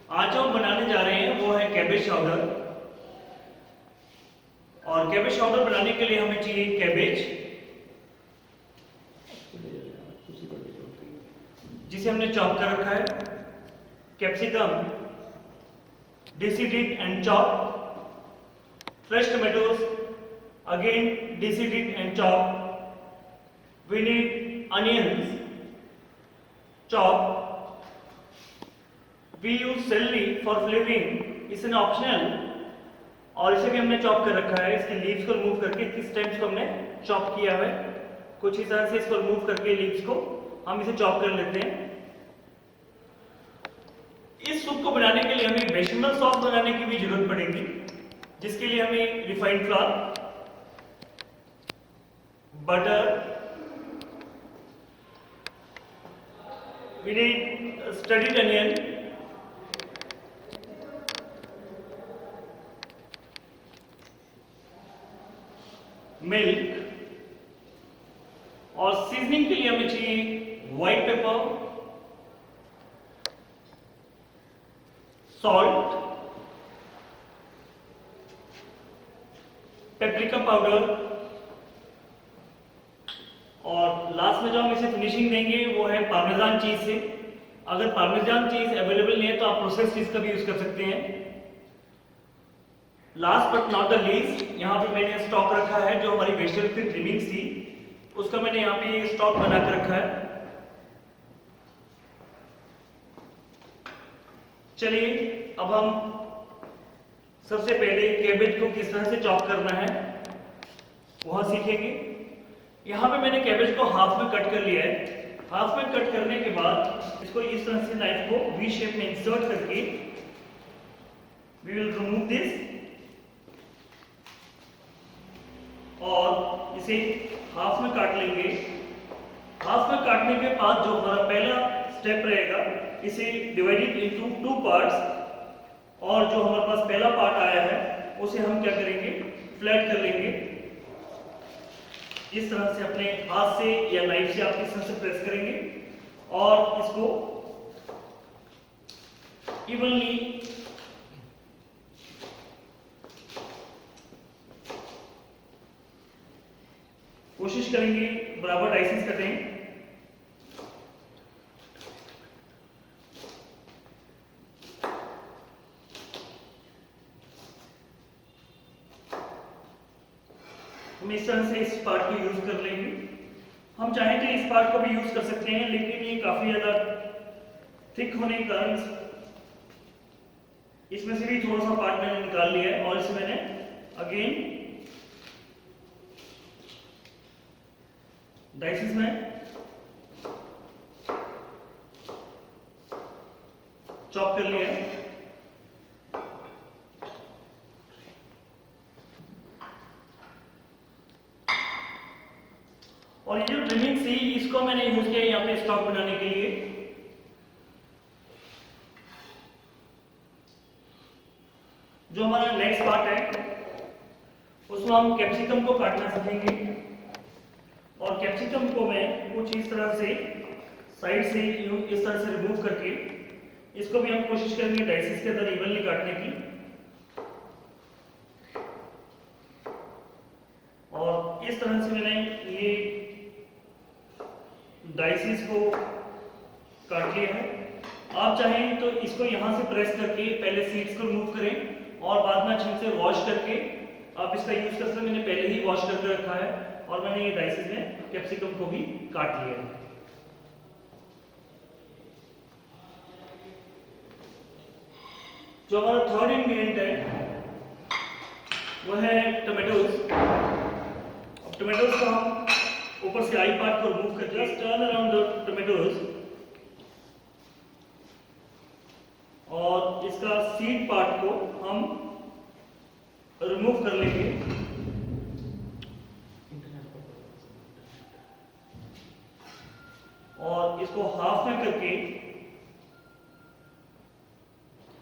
आज जो हम बनाने जा रहे हैं वो है कैबेज शाउडर। और कैबेज शाउडर बनाने के लिए हमें चाहिए कैबेज, जिसे हमने चॉप कर रखा है, capsicum decided and chopped, fresh tomatoes again decided and chopped. We need onions chopped. We use celery for flavoring. It's an optional, और इसे भी हमने चॉप कर रखा है। इसकी लीव्स को रिमूव करके किस स्टेम्स को हमने चॉप किया है, कुछ इस तरह से इसको रिमूव करके लीव्स को हम इसे चॉप कर लेते हैं। इस सूप को बनाने के लिए हमें बेशमल सॉस बनाने की भी जरूरत पड़ेगी, जिसके लिए हमें refined flour, butter, we need studded onion, milk, और सीजनिंग के लिए हमें चाहिए white pepper, salt, paprika powder, और लास्ट में जो हम इसे फिनिशिंग देंगे वो है पार्मेजान चीज से। अगर पार्मेजान चीज अवेलेबल नहीं है तो आप प्रोसेस चीज का भी यूज कर सकते हैं। Last but not the least, यहाँ पे मैंने स्टॉक रखा है जो हमारी वेजिटेबल की ट्रिमिंग्स थी, उसका मैंने यहाँ पे स्टॉक बना कर रखा है। चलिए अब हम सबसे पहले कैबेज को किस तरह से चॉप करना है वह सीखेंगे। यहाँ पे मैंने कैबेज को हाफ में कट कर लिया है। हाफ में कट करने के बाद इसको इस तरह से नाइफ को वी शेप में इंसर्ट करके वी विल रिमूव दिस, और इसे हाफ में काट लेंगे। हाफ में काटने के बाद जो हमारा पहला स्टेप रहेगा, इसे डिवाइडेड इनटू टू पार्ट्स, और जो हमारे पास पहला पार्ट आया है उसे हम क्या करेंगे, फ्लैट कर लेंगे। इस तरह से अपने हाथ से या नाइफ से आप इस तरह से प्रेस करेंगे और इसको इवनली कोशिश करेंगे बराबर डाइसेस कटें। हम इस तरह से इस पार्ट को यूज कर लेंगे। हम चाहें तो इस पार्ट को भी यूज कर सकते हैं, लेकिन ये काफी ज्यादा थिक होने के कारण इसमें से भी थोड़ा सा पार्ट मैंने निकाल लिया है, और इसे मैंने अगेन डाइसेस में चॉप कर लिया है। और ये जो ट्रिमिंग थी इसको मैंने यूज किया यहाँ पे स्टॉक बनाने के लिए। जो हमारा नेक्स्ट पार्ट है उसमें हम कैप्सिकम को काटना सीखेंगे, और कैप्सिकम को मैं कुछ इस तरह से साइड से इस तरह से रिमूव करके इसको भी हम कोशिश करेंगे डाइसेस के अंदर इवनली काटने की। और इस तरह से मैंने ये डाइसेस को काट लिया है। आप चाहें तो इसको यहां से प्रेस करके पहले सीड्स को रिमूव करें और बाद में अच्छे से वॉश करके आप इसका यूज कर सकते हैं। मैंने पहले ही वॉश करके रखा है और मैंने ये डाइसेस में कैप्सिकम को भी काट लिया है। जो हमारा थर्ड इंग्रेडिएंट है वो है टोमेटोज। अब टोमेटोज को हम ऊपर से आई पार्ट को रिमूव कर just turn around the tomatoes, और इसका सीड पार्ट को हम रिमूव कर लेंगे। और इसको हाफ में करके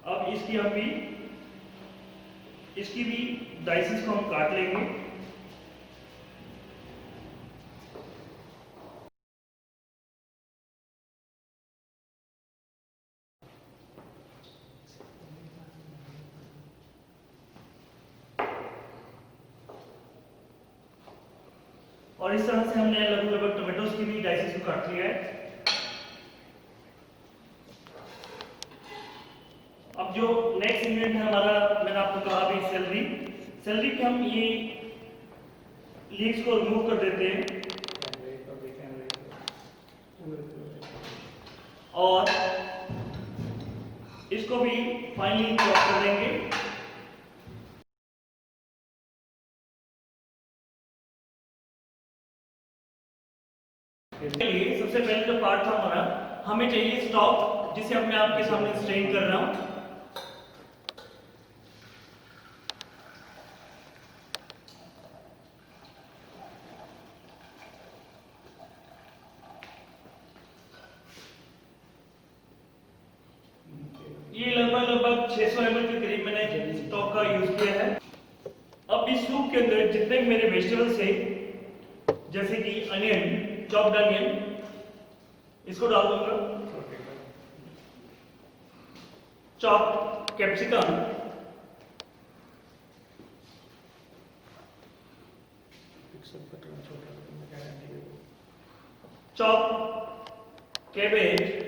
अब इसकी भी डाइसेस को हम काट लेंगे। और इस तरह से हमने लगभग टोमेटोज की भी डाइसेस को काट लिया है। अब जो नेक्स्ट इंग्रेडिएंट है हमारा, मैंने आपको कहा अभी सेलरी। सेलरी के हम ये लीव्स को रिमूव कर देते हैं और इसको भी फाइनली चॉप कर देंगे। लिए सबसे पहले जो पार्ट था हमारा, हमें चाहिए स्टॉक, जिसे मैं आपके सामने स्ट्रेन कर रहा हूं। ये लगभग 600 ml के करीब मैंने स्टॉक का यूज किया है। अब इस सूप के अंदर जितने भी मेरे वेजिटेबल्स थे, जैसे कि अनियन, चॉप्ड अनियन, इसको डाल दूंगा, चॉप्ड कैप्सिकम, चॉप्ड कैबेज,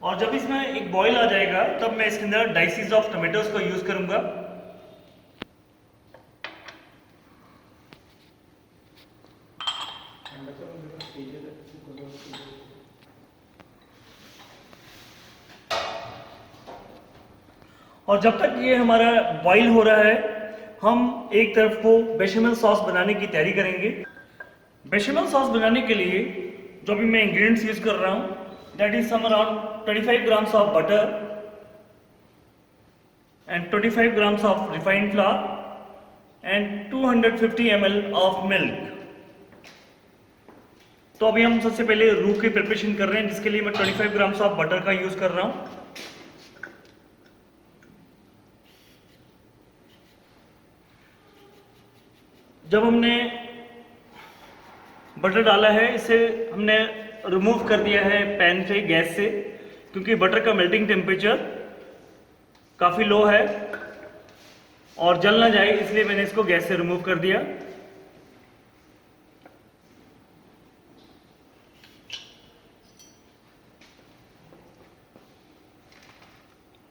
और जब इसमें एक बॉईल आ जाएगा तब मैं इसके अंदर डाइसेस ऑफ टोमेटोज को यूज करूंगा। और जब तक ये हमारा बॉईल हो रहा है, हम एक तरफ को बेशमेल सॉस बनाने की तैयारी करेंगे। बेशमेल सॉस बनाने के लिए जो भी मैं इंग्रेडिएंट्स यूज कर रहा हूं, that is some around 25 grams of butter and 25 grams of refined flour and 250 ml of milk। तो अभी हम सबसे पहले रू की प्रिपरेशन कर रहे हैं, जिसके लिए मैं 25 ग्राम्स ऑफ बटर का यूज कर रहा हूं। जब हमने बटर डाला है, इसे हमने रिमूव कर दिया है पैन से, गैस से, क्योंकि बटर का मेल्टिंग टेम्परेचर काफ़ी लो है और जल ना जाए, इसलिए मैंने इसको गैस से रिमूव कर दिया।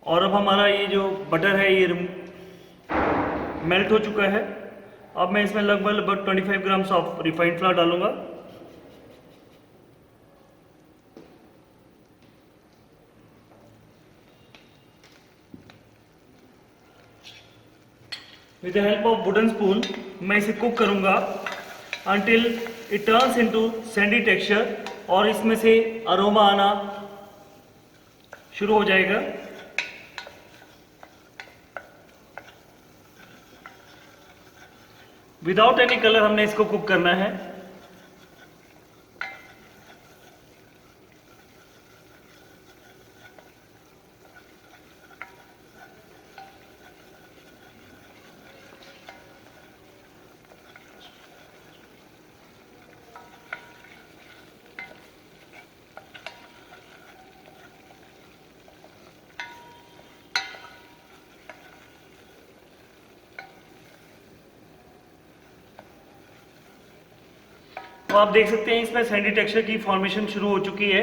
और अब हमारा ये जो बटर है ये मेल्ट हो चुका है। अब मैं इसमें लगभग 25 ग्राम्स ऑफ रिफाइंड फ्लावर डालूंगा। With the help of wooden spoon मैं इसे कुक करूंगा until it turns into Sandy texture, और इसमें से अरोमा आना शुरू हो जाएगा। विदाउट एनी कलर हमने इसको कुक करना है। तो आप देख सकते हैं इसमें सैंडी टेक्सचर की फॉर्मेशन शुरू हो चुकी है।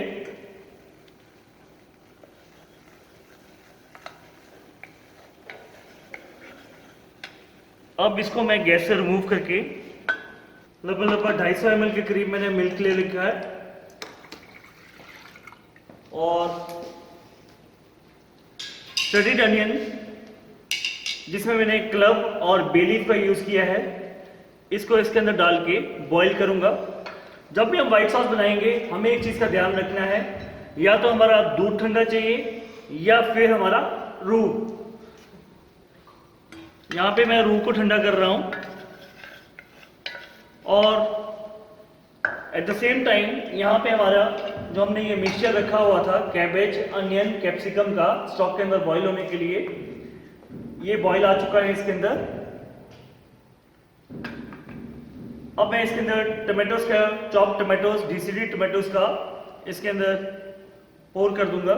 अब इसको मैं गैस से रिमूव करके लगभग 250 ml के करीब मैंने मिल्क ले लिखा है और स्टडीड अनियन, जिसमें मैंने क्लव और बे लीफ का यूज किया है, इसको इसके अंदर डाल के बॉईल करूंगा। जब भी हम व्हाइट सॉस बनाएंगे, हमें एक चीज का ध्यान रखना है, या तो हमारा दूध ठंडा चाहिए या फिर हमारा रू। यहां पे मैं रू को ठंडा कर रहा हूं और एट द सेम टाइम यहां पे हमारा जो हमने ये मिक्सचर रखा हुआ था कैबेज, अनियन, कैप्सिकम का स्टॉक के अंदर बॉईल होने के लिए, ये बॉईल आ चुका है इसके अंदर। अब मैं इसके अंदर टमाटोज का, चॉप टमाटोज, डीसीडी टमाटोज का इसके अंदर पोर कर दूंगा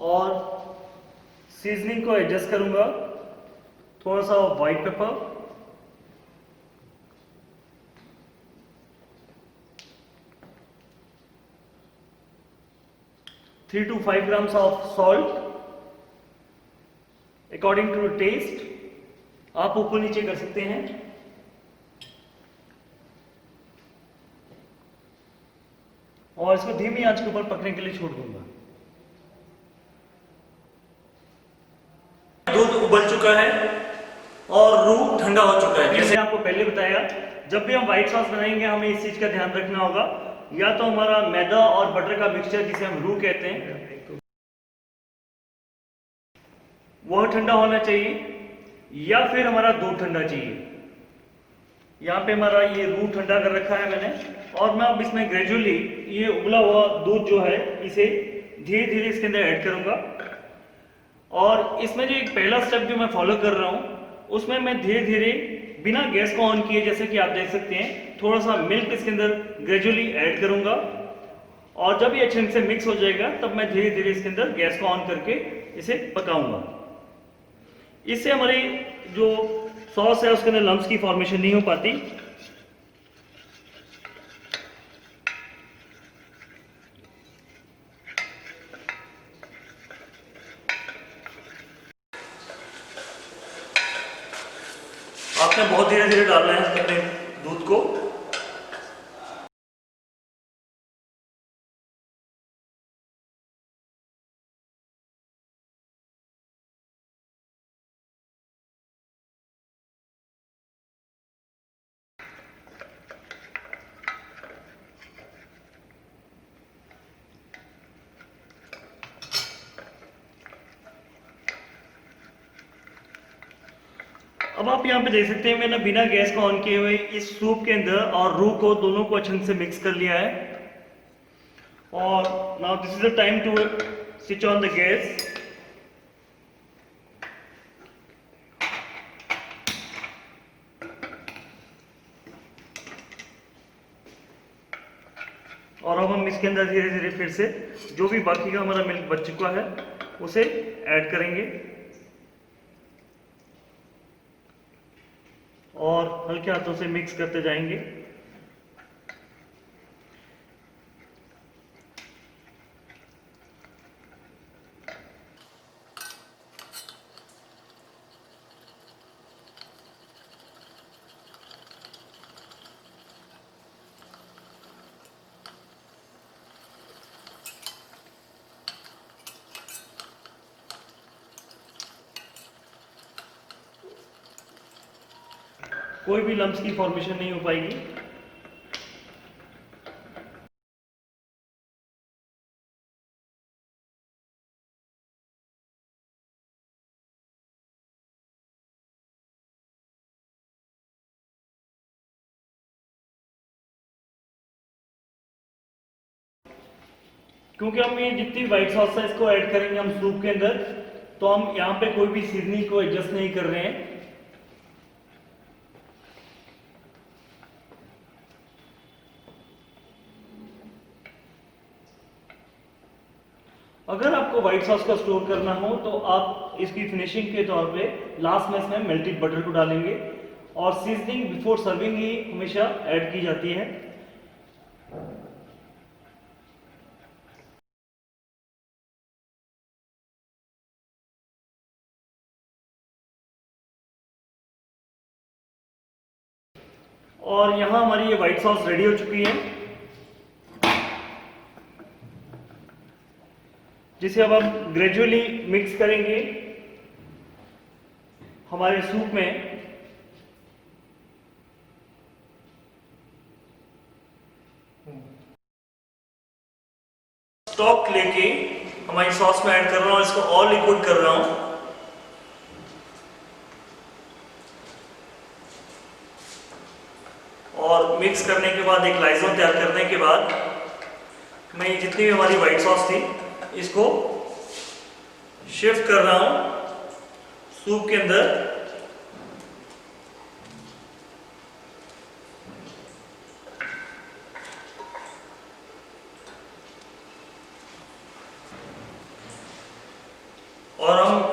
और सीजनिंग को एडजस्ट करूंगा, थोड़ा सा white pepper, three to 5 grams of salt according to taste, आप ऊपर नीचे कर सकते हैं। और इसको धीमी आंच के ऊपर पकने के लिए छोड़ दूंगा। दूध उबल चुका है और रूह ठंडा हो चुका है। जैसे आपको पहले बताया, जब भी हम व्हाइट सॉस बनाएंगे हमें इस चीज का ध्यान रखना होगा, या तो हमारा मैदा और बटर का मिक्सचर जिसे हम रूह कहते हैं वह ठंडा होना चाहिए, या फिर हमारा दूध ठंडा चाहिए। यहाँ पे हमारा ये रूह ठंडा कर रखा है मैंने, और मैं अब इसमें ग्रेजुअली ये उबला हुआ दूध जो है इसे धीरे धीरे इसके अंदर ऐड करूंगा। और इसमें जो एक पहला स्टेप जो मैं फॉलो कर रहा हूँ उसमें मैं धीरे धीरे बिना गैस को ऑन किए, जैसे कि आप देख सकते हैं, थोड़ा सा मिल्क इसके अंदर ग्रेजुअली ऐड करूंगा। और जब ये अच्छे से मिक्स हो जाएगा तब मैं धीरे धीरे इसके अंदर गैस को ऑन करके इसे पकाऊंगा। इससे हमारी जो सॉस है उसके अंदर लम्स की फॉर्मेशन नहीं हो पाती। आपने बहुत धीरे धीरे डालना है अपने दूध को। अब आप यहाँ पे देख सकते हैं मैंने बिना गैस को ऑन किए हुए इस सूप के अंदर और रूह को दोनों को अच्छे से मिक्स कर लिया है। और now this is the time to switch on the gas. और अब हम इसके अंदर धीरे धीरे फिर से जो भी बाकी का हमारा मिल्क बच चुका है उसे ऐड करेंगे और हल्के हाथों से मिक्स करते जाएंगे। कोई भी लम्स की फॉर्मेशन नहीं हो पाएगी। क्योंकि हम ये जितनी व्हाइट सॉस है इसको ऐड करेंगे हम सूप के अंदर, तो हम यहाँ पे कोई भी सीजनिंग को एडजस्ट नहीं कर रहे हैं। अगर आपको व्हाइट सॉस को स्टोर करना हो तो आप इसकी फिनिशिंग के तौर पे लास्ट में इसमें मेल्टेड बटर को डालेंगे, और सीजनिंग बिफोर सर्विंग ही हमेशा ऐड की जाती है। और यहां हमारी ये व्हाइट सॉस रेडी हो चुकी है, जिसे अब हम ग्रेजुअली मिक्स करेंगे हमारे सूप में। स्टॉक लेके हमारी सॉस में ऐड कर रहा हूं, इसको और लिक्विड कर रहा हूं। और मिक्स करने के बाद एक लाइजन तैयार करने के बाद मैं ये जितनी भी हमारी व्हाइट सॉस थी इसको शिफ्ट कर रहा हूं सूप के अंदर।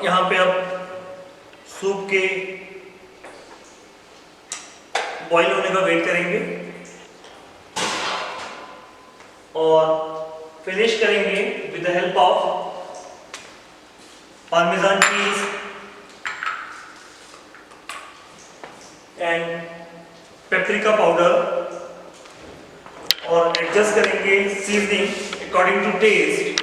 यहाँ पे अब सूप के बॉईल होने का वेट करेंगे और फिनिश करेंगे with the help of parmesan चीज एंड पेपरिका पाउडर और एडजस्ट करेंगे सीजनिंग अकॉर्डिंग टू टेस्ट।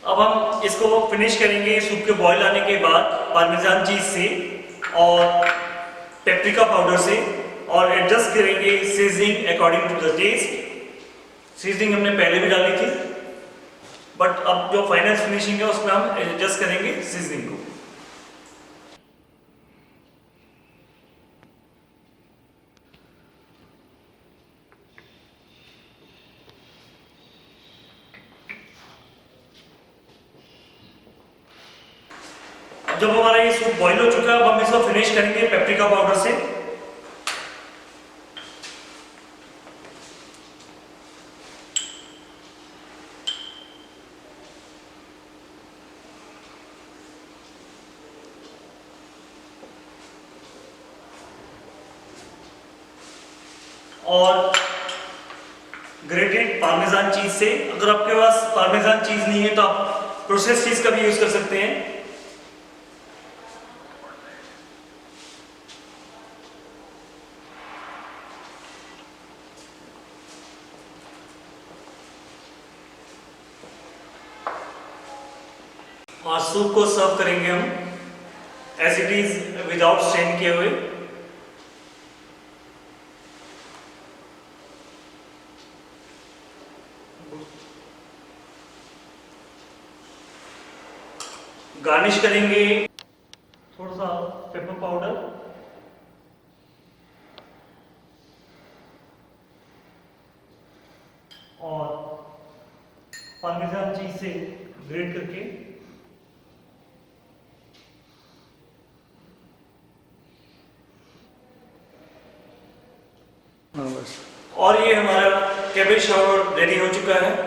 अब हम इसको फिनिश करेंगे सूप के बॉईल आने के बाद पार्मेजान चीज से और पेपरिका पाउडर से और एडजस्ट करेंगे seasoning according to the taste. Seasoning हमने पहले भी डाली थी बट अब जो फाइनल फिनिशिंग है उसमें हम एडजस्ट करेंगे सीजनिंग को। जब हमारा ये सूप बॉईल हो चुका है, अब हम इसको फिनिश करेंगे पेपरिका पाउडर से। और ग्रेटेड पार्मेजान चीज से, अगर आपके पास पार्मेजान चीज नहीं है तो आप प्रोसेस चीज का भी यूज कर सकते हैं। और सूप को सर्व करेंगे हम as it is without strain किए हुए। गार्निश करेंगे थोड़ा सा पेपर पाउडर और पार्मेजान चीज से ग्रेट करके। और ये हमारा कैबेज शावर रेडी हो चुका है।